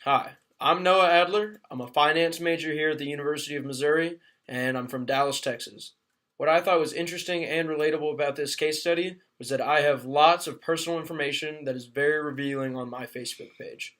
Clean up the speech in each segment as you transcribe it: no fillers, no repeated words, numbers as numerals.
Hi, I'm Noah Adler. I'm a finance major here at the University of Missouri, and I'm from Dallas, Texas. What I thought was interesting and relatable about this case study was that I have lots of personal information that is very revealing on my Facebook page.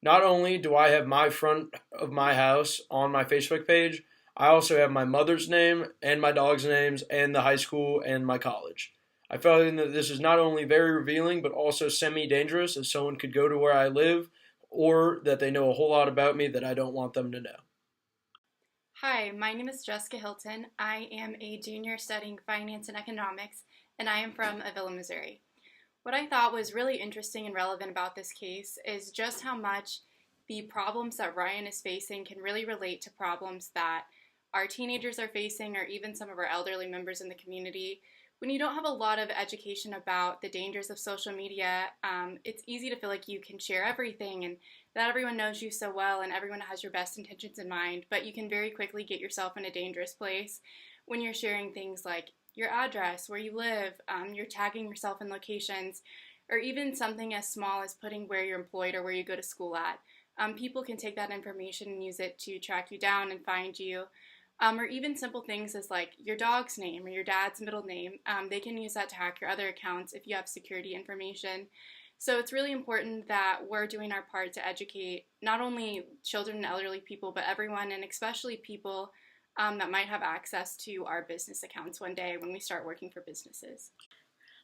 Not only do I have my front of my house on my Facebook page, I also have my mother's name and my dog's names and the high school and my college. I felt that this is not only very revealing but also semi-dangerous, as someone could go to where I live or that they know a whole lot about me that I don't want them to know. Hi, my name is Jessica Hilton. I am a junior studying finance and economics, and I am from Avila, Missouri. What I thought was really interesting and relevant about this case is just how much the problems that Ryan is facing can really relate to problems that our teenagers are facing, or even some of our elderly members in the community. When you don't have a lot of education about the dangers of social media, it's easy to feel like you can share everything and that everyone knows you so well and everyone has your best intentions in mind, but you can very quickly get yourself in a dangerous place when you're sharing things like your address, where you live, you're tagging yourself in locations, or even something as small as putting where you're employed or where you go to school at. People can take that information and use it to track you down and find you. Or even simple things as like your dog's name or your dad's middle name. They can use that to hack your other accounts if you have security information. So it's really important that we're doing our part to educate not only children and elderly people, but everyone, and especially people that might have access to our business accounts one day when we start working for businesses.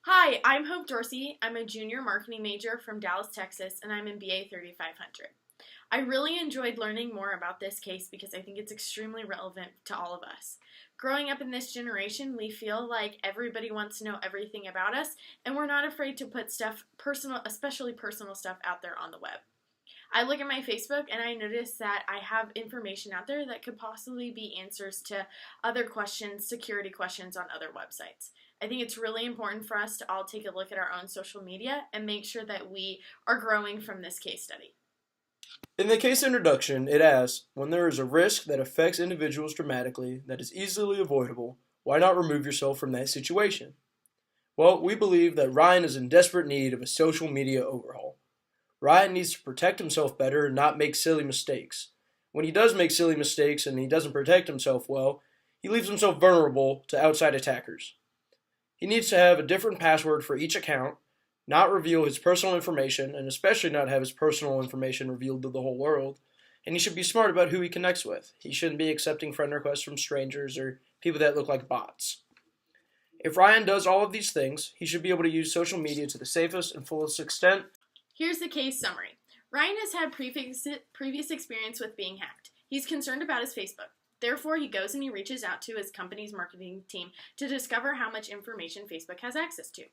Hi, I'm Hope Dorsey. I'm a junior marketing major from Dallas, Texas, and I'm in BA 3500. I really enjoyed learning more about this case because I think it's extremely relevant to all of us. Growing up in this generation, we feel like everybody wants to know everything about us, and we're not afraid to put stuff personal, especially personal stuff, out there on the web. I look at my Facebook and I notice that I have information out there that could possibly be answers to other questions, security questions on other websites. I think it's really important for us to all take a look at our own social media and make sure that we are growing from this case study. In the case introduction, it asks, when there is a risk that affects individuals dramatically that is easily avoidable, why not remove yourself from that situation? Well, we believe that Ryan is in desperate need of a social media overhaul. Ryan needs to protect himself better and not make silly mistakes. When he does make silly mistakes and he doesn't protect himself well, he leaves himself vulnerable to outside attackers. He needs to have a different password for each account, not reveal his personal information, and especially not have his personal information revealed to the whole world. And he should be smart about who he connects with. He shouldn't be accepting friend requests from strangers or people that look like bots. If Ryan does all of these things, he should be able to use social media to the safest and fullest extent. Here's the case summary. Ryan has had previous experience with being hacked. He's concerned about his Facebook. Therefore, he goes and he reaches out to his company's marketing team to discover how much information Facebook has access to.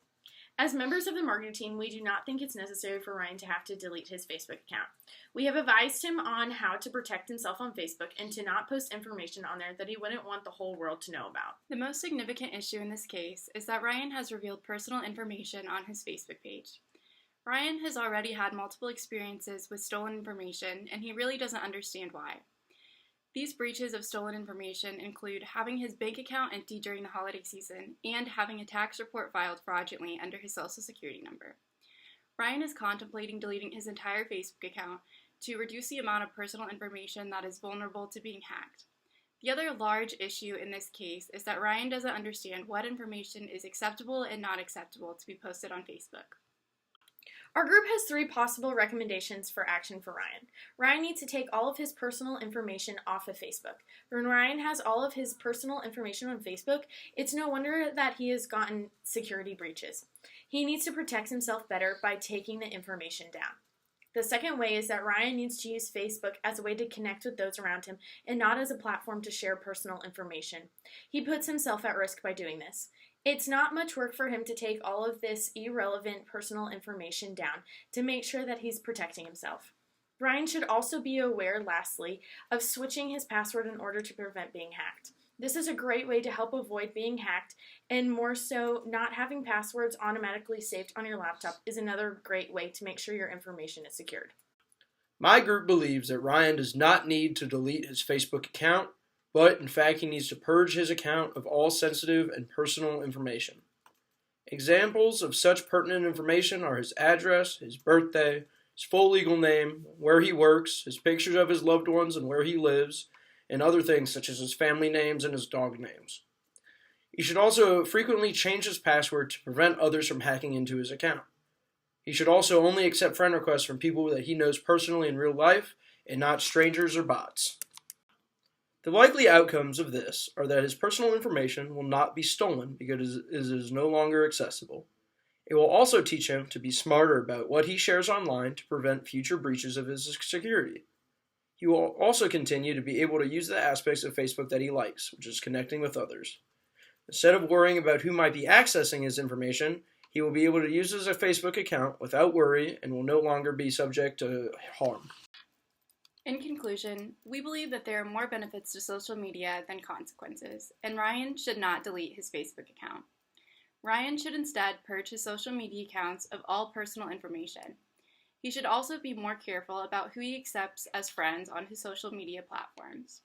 As members of the marketing team, we do not think it's necessary for Ryan to have to delete his Facebook account. We have advised him on how to protect himself on Facebook and to not post information on there that he wouldn't want the whole world to know about. The most significant issue in this case is that Ryan has revealed personal information on his Facebook page. Ryan has already had multiple experiences with stolen information, and he really doesn't understand why. These breaches of stolen information include having his bank account empty during the holiday season and having a tax report filed fraudulently under his social security number. Ryan is contemplating deleting his entire Facebook account to reduce the amount of personal information that is vulnerable to being hacked. The other large issue in this case is that Ryan doesn't understand what information is acceptable and not acceptable to be posted on Facebook. Our group has 3 possible recommendations for action for Ryan. Ryan needs to take all of his personal information off of Facebook. When Ryan has all of his personal information on Facebook, it's no wonder that he has gotten security breaches. He needs to protect himself better by taking the information down. The second way is that Ryan needs to use Facebook as a way to connect with those around him and not as a platform to share personal information. He puts himself at risk by doing this. It's not much work for him to take all of this irrelevant personal information down to make sure that he's protecting himself. Ryan should also be aware, lastly, of switching his password in order to prevent being hacked. This is a great way to help avoid being hacked, and more so, not having passwords automatically saved on your laptop is another great way to make sure your information is secured. My group believes that Ryan does not need to delete his Facebook account, but in fact he needs to purge his account of all sensitive and personal information. Examples of such pertinent information are his address, his birthday, his full legal name, where he works, his pictures of his loved ones and where he lives, and other things such as his family names and his dog names. He should also frequently change his password to prevent others from hacking into his account. He should also only accept friend requests from people that he knows personally in real life and not strangers or bots. The likely outcomes of this are that his personal information will not be stolen because it is no longer accessible. It will also teach him to be smarter about what he shares online to prevent future breaches of his security. He will also continue to be able to use the aspects of Facebook that he likes, which is connecting with others. Instead of worrying about who might be accessing his information, he will be able to use his Facebook account without worry and will no longer be subject to harm. In conclusion, we believe that there are more benefits to social media than consequences, and Ryan should not delete his Facebook account. Ryan should instead purge his social media accounts of all personal information. He should also be more careful about who he accepts as friends on his social media platforms.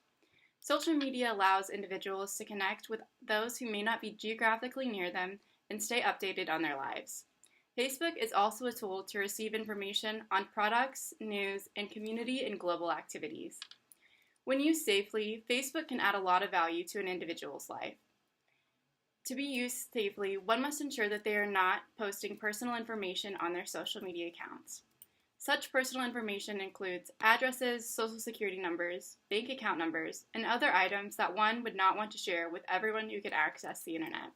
Social media allows individuals to connect with those who may not be geographically near them and stay updated on their lives. Facebook is also a tool to receive information on products, news, and community and global activities. When used safely, Facebook can add a lot of value to an individual's life. To be used safely, one must ensure that they are not posting personal information on their social media accounts. Such personal information includes addresses, social security numbers, bank account numbers, and other items that one would not want to share with everyone who could access the internet.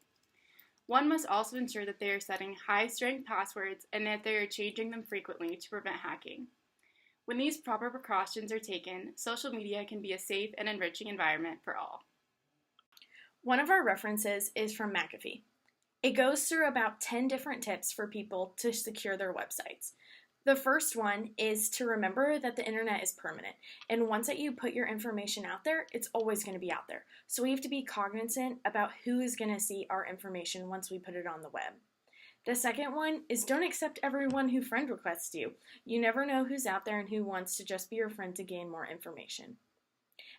One must also ensure that they are setting high-strength passwords and that they are changing them frequently to prevent hacking. When these proper precautions are taken, social media can be a safe and enriching environment for all. One of our references is from McAfee. It goes through about 10 different tips for people to secure their websites. The first one is to remember that the internet is permanent, and once that you put your information out there, it's always going to be out there. So we have to be cognizant about who is going to see our information once we put it on the web. The second one is don't accept everyone who friend requests you. You never know who's out there and who wants to just be your friend to gain more information.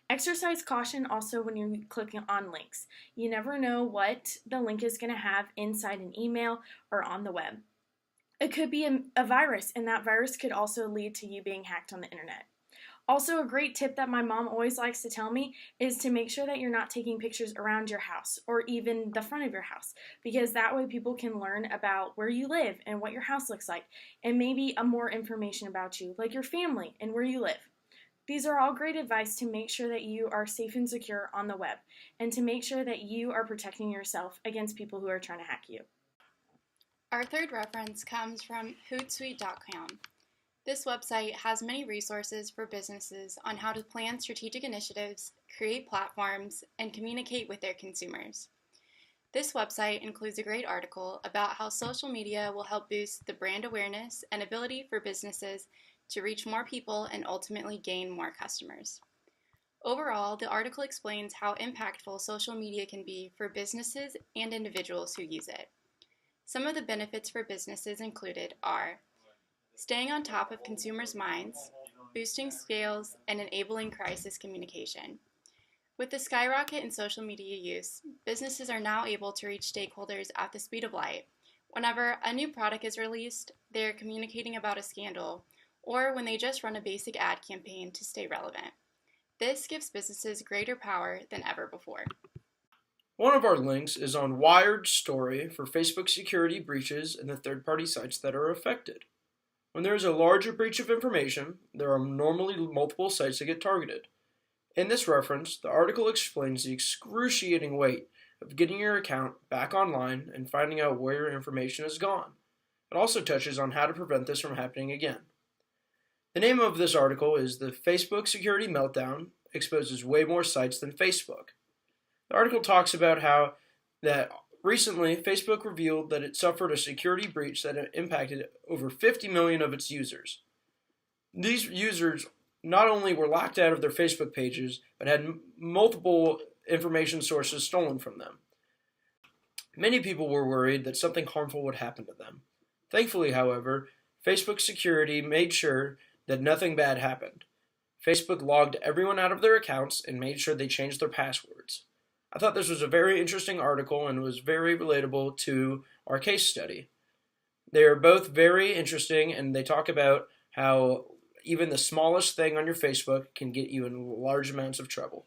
Exercise caution also when you're clicking on links. You never know what the link is going to have inside an email or on the web. It could be a virus, and that virus could also lead to you being hacked on the internet. Also, a great tip that my mom always likes to tell me is to make sure that you're not taking pictures around your house or even the front of your house, because that way people can learn about where you live and what your house looks like, and maybe more information about you, like your family and where you live. These are all great advice to make sure that you are safe and secure on the web, and to make sure that you are protecting yourself against people who are trying to hack you. Our third reference comes from Hootsuite.com. This website has many resources for businesses on how to plan strategic initiatives, create platforms, and communicate with their consumers. This website includes a great article about how social media will help boost the brand awareness and ability for businesses to reach more people and ultimately gain more customers. Overall, the article explains how impactful social media can be for businesses and individuals who use it. Some of the benefits for businesses included are staying on top of consumers' minds, boosting sales, and enabling crisis communication. With the skyrocket in social media use, businesses are now able to reach stakeholders at the speed of light. Whenever a new product is released, they are communicating about a scandal, or when they just run a basic ad campaign to stay relevant. This gives businesses greater power than ever before. One of our links is on Wired's story for Facebook security breaches and the third-party sites that are affected. When there is a larger breach of information, there are normally multiple sites that get targeted. In this reference, the article explains the excruciating weight of getting your account back online and finding out where your information has gone. It also touches on how to prevent this from happening again. The name of this article is The Facebook Security Meltdown Exposes Way More Sites Than Facebook. The article talks about how that recently Facebook revealed that it suffered a security breach that impacted over 50 million of its users. These users not only were locked out of their Facebook pages, but had multiple information sources stolen from them. Many people were worried that something harmful would happen to them. Thankfully, however, Facebook security made sure that nothing bad happened. Facebook logged everyone out of their accounts and made sure they changed their passwords. I thought this was a very interesting article and was very relatable to our case study. They are both very interesting, and they talk about how even the smallest thing on your Facebook can get you in large amounts of trouble.